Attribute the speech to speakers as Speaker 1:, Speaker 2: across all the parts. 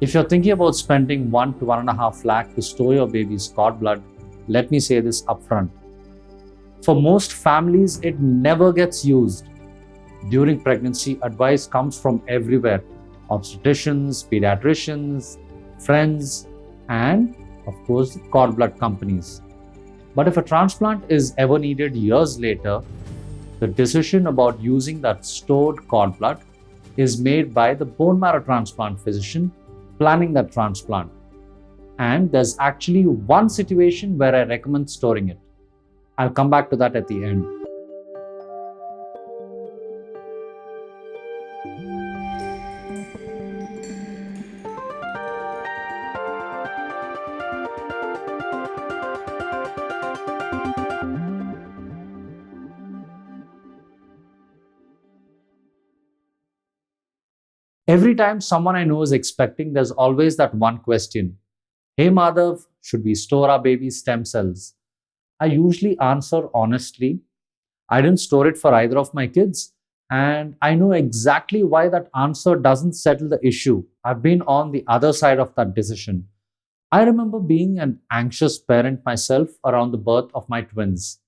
Speaker 1: If you're thinking about spending 1 to 1.5 lakh to store your baby's cord blood, let me say this upfront. For most families, it never gets used. During pregnancy, advice comes from everywhere: obstetricians, pediatricians, friends, and of course, the cord blood companies. But if a transplant is ever needed years later, the decision about using that stored cord blood is made by the bone marrow transplant physician planning that transplant. And there's actually one situation where I recommend storing it. I'll come back to that at the end. Every time someone I know is expecting, there's always that one question: Hey Madhav, should we store our baby's stem cells? I usually answer honestly, I didn't store it for either of my kids, and I know exactly why that answer doesn't settle the issue. I've been on the other side of that decision. I remember being an anxious parent myself around the birth of my twins.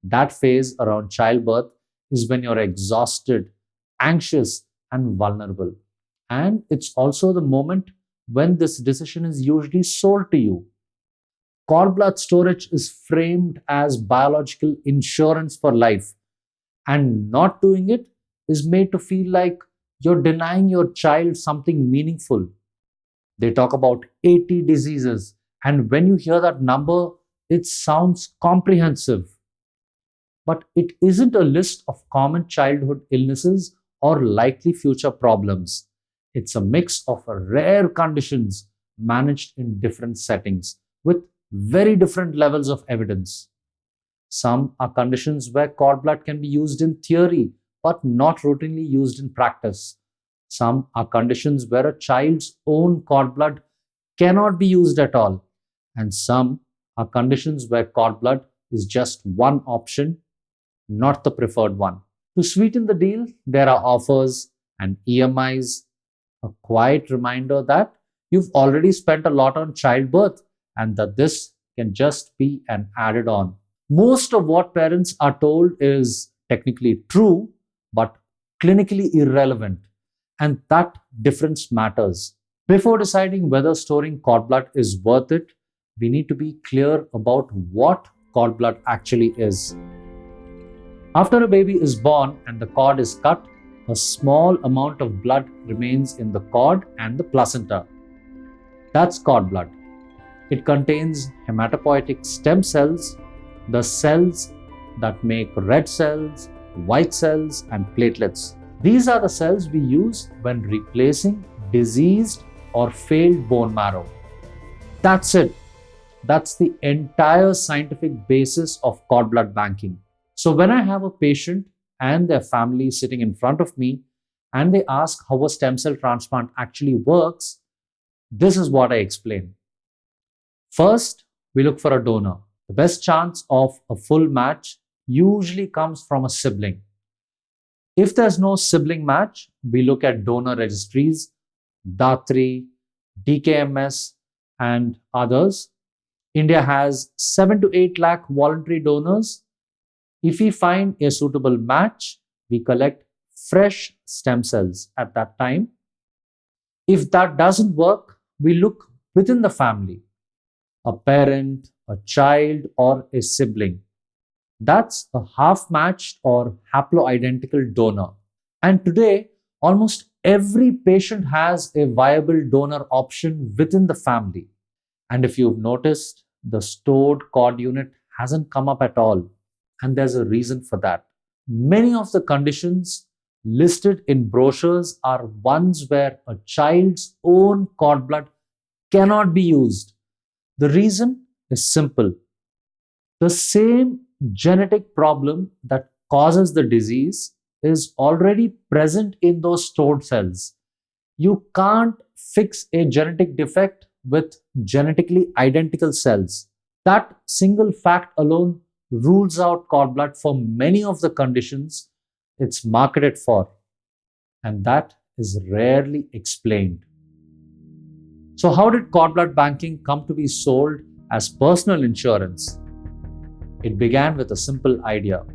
Speaker 1: That phase around childbirth is when you're exhausted, anxious, and vulnerable. And it's also the moment when this decision is usually sold to you. Cord blood storage is framed as biological insurance for life, and not doing it is made to feel like you're denying your child something meaningful. They talk about 80 diseases, and when you hear that number, it sounds comprehensive. But it isn't a list of common childhood illnesses or likely future problems. It's a mix of rare conditions managed in different settings with very different levels of evidence. Some are conditions where cord blood can be used in theory but not routinely used in practice. Some are conditions where a child's own cord blood cannot be used at all. And some are conditions where cord blood is just one option, not the preferred one. To sweeten the deal, there are offers and EMIs, a quiet reminder that you've already spent a lot on childbirth and that this can just be an added on. Most of what parents are told is technically true, but clinically irrelevant. And that difference matters. Before deciding whether storing cord blood is worth it, we need to be clear about what cord blood actually is. After a baby is born and the cord is cut, a small amount of blood remains in the cord and the placenta. That's cord blood. It contains hematopoietic stem cells, the cells that make red cells, white cells, and platelets. These are the cells we use when replacing diseased or failed bone marrow. That's it. That's the entire scientific basis of cord blood banking. So when I have a patient and their family sitting in front of me and they ask how a stem cell transplant actually works, this is what I explain. First, we look for a donor. The best chance of a full match usually comes from a sibling. If there's no sibling match, we look at donor registries, Datri, DKMS, and others. India has 7 to 8 lakh voluntary donors. If we find a suitable match, we collect fresh stem cells at that time. If that doesn't work, we look within the family, a parent, a child, or a sibling. That's a half-matched or haploidentical donor. And today, almost every patient has a viable donor option within the family. And if you've noticed, the stored cord unit hasn't come up at all. And there's a reason for that. Many of the conditions listed in brochures are ones where a child's own cord blood cannot be used. The reason is simple. The same genetic problem that causes the disease is already present in those stored cells. You can't fix a genetic defect with genetically identical cells. That single fact alone rules out cord blood for many of the conditions it's marketed for, and that is rarely explained. So, how did cord blood banking come to be sold as personal insurance? It began with a simple idea: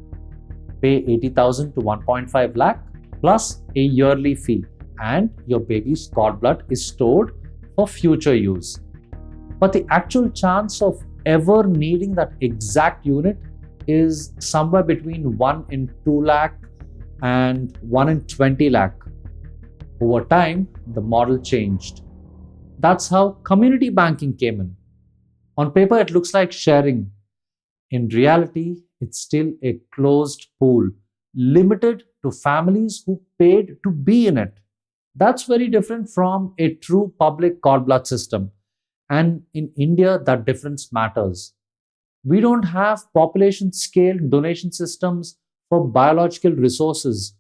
Speaker 1: pay 80,000 to 1.5 lakh plus a yearly fee, and your baby's cord blood is stored for future use. But the actual chance of ever needing that exact unit is somewhere between 1 in 2 lakh and 1 in 20 lakh. Over time, the model changed. That's how community banking came in. On paper, it looks like sharing. In reality, it's still a closed pool, limited to families who paid to be in it. That's very different from a true public cord blood system. And in India, that difference matters. We don't have population scale donation systems for biological resources.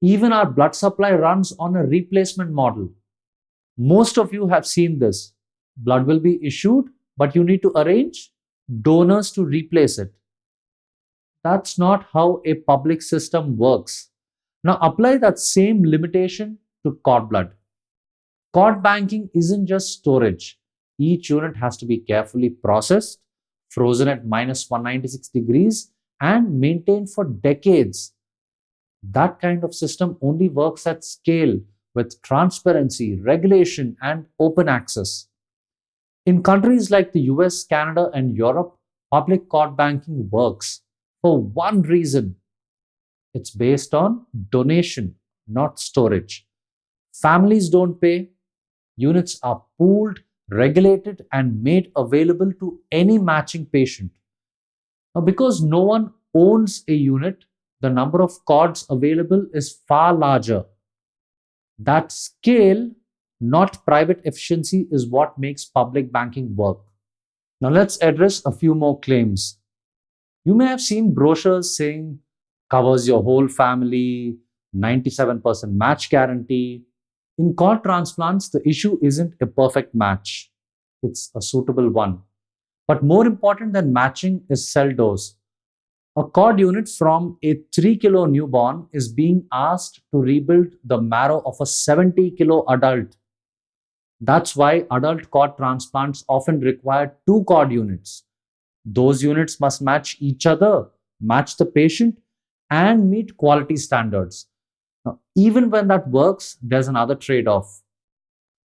Speaker 1: Even our blood supply runs on a replacement model. Most of you have seen this. Blood will be issued, but you need to arrange donors to replace it. That's not how a public system works. Now, apply that same limitation to cord blood. Cord banking isn't just storage. Each unit has to be carefully processed, frozen at minus 196 degrees, and maintained for decades. That kind of system only works at scale with transparency, regulation, and open access. In countries like the US, Canada, and Europe, public cord banking works for one reason: it's based on donation, not storage. Families don't pay, units are pooled, regulated, and made available to any matching patient. Now, because no one owns a unit, the number of cords available is far larger. That scale, not private efficiency, is what makes public banking work. Now, let's address a few more claims. You may have seen brochures saying covers your whole family, 97% match guarantee. In cord transplants, the issue isn't a perfect match, it's a suitable one. But more important than matching is cell dose. A cord unit from a 3 kilo newborn is being asked to rebuild the marrow of a 70 kilo adult. That's why adult cord transplants often require two cord units. Those units must match each other, match the patient, and meet quality standards. Now, even when that works, there's another trade off.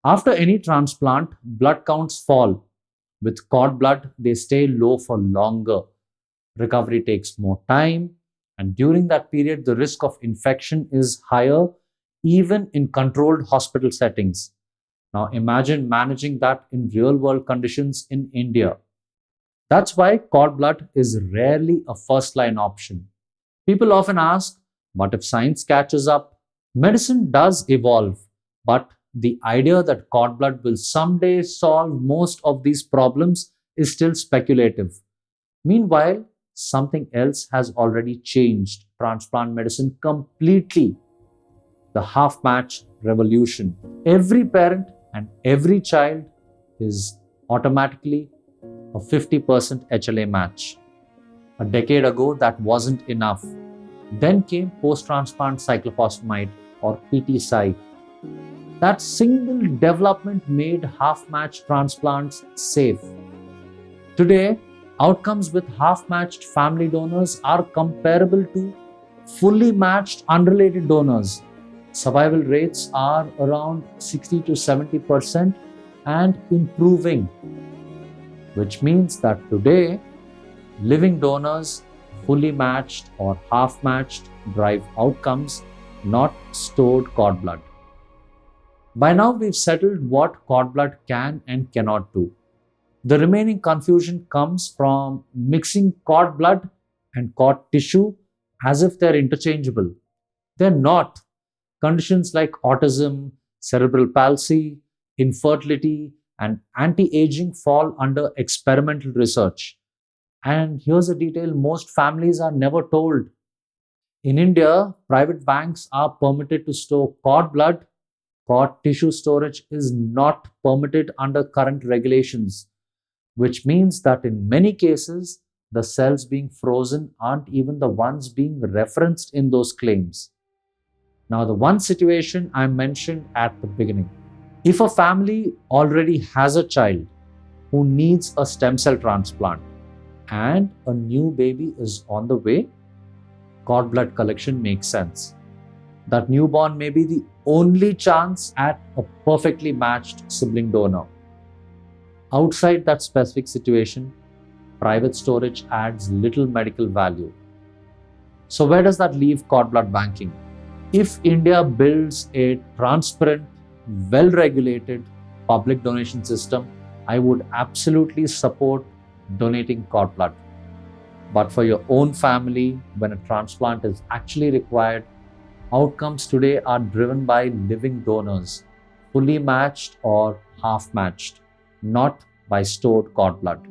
Speaker 1: After any transplant, blood counts fall. With cord blood, they stay low for longer. Recovery takes more time, and during that period, the risk of infection is higher, even in controlled hospital settings. Now, imagine managing that in real world conditions in India. That's why cord blood is rarely a first line option. People often ask, what if science catches up? Medicine does evolve, but the idea that cord blood will someday solve most of these problems is still speculative. Meanwhile, something else has already changed transplant medicine completely: the half match revolution. Every parent and every child is automatically a 50% HLA match. A decade ago, that wasn't enough. Then came post transplant cyclophosphamide, or PT-Cy. That single development made half match transplants safe. Today, outcomes with half matched family donors are comparable to fully matched unrelated donors. Survival rates are around 60 to 70% and improving, which means that today, living donors, fully matched or half matched, drive outcomes, not stored cord blood. By now, we've settled what cord blood can and cannot do. The remaining confusion comes from mixing cord blood and cord tissue as if they're interchangeable. They're not. Conditions like autism, cerebral palsy, infertility, and anti aging fall under experimental research. And here's a detail most families are never told. In India, private banks are permitted to store cord blood. Cord tissue storage is not permitted under current regulations, which means that in many cases, the cells being frozen aren't even the ones being referenced in those claims. Now, the one situation I mentioned at the beginning. If a family already has a child who needs a stem cell transplant and a new baby is on the way, cord blood collection makes sense. That newborn may be the only chance at a perfectly matched sibling donor. Outside that specific situation, private storage adds little medical value. So where does that leave cord blood banking? If India builds a transparent, well-regulated public donation system, I would absolutely support donating cord blood. But for your own family, when a transplant is actually required, outcomes today are driven by living donors, fully matched or half matched, not by stored cord blood.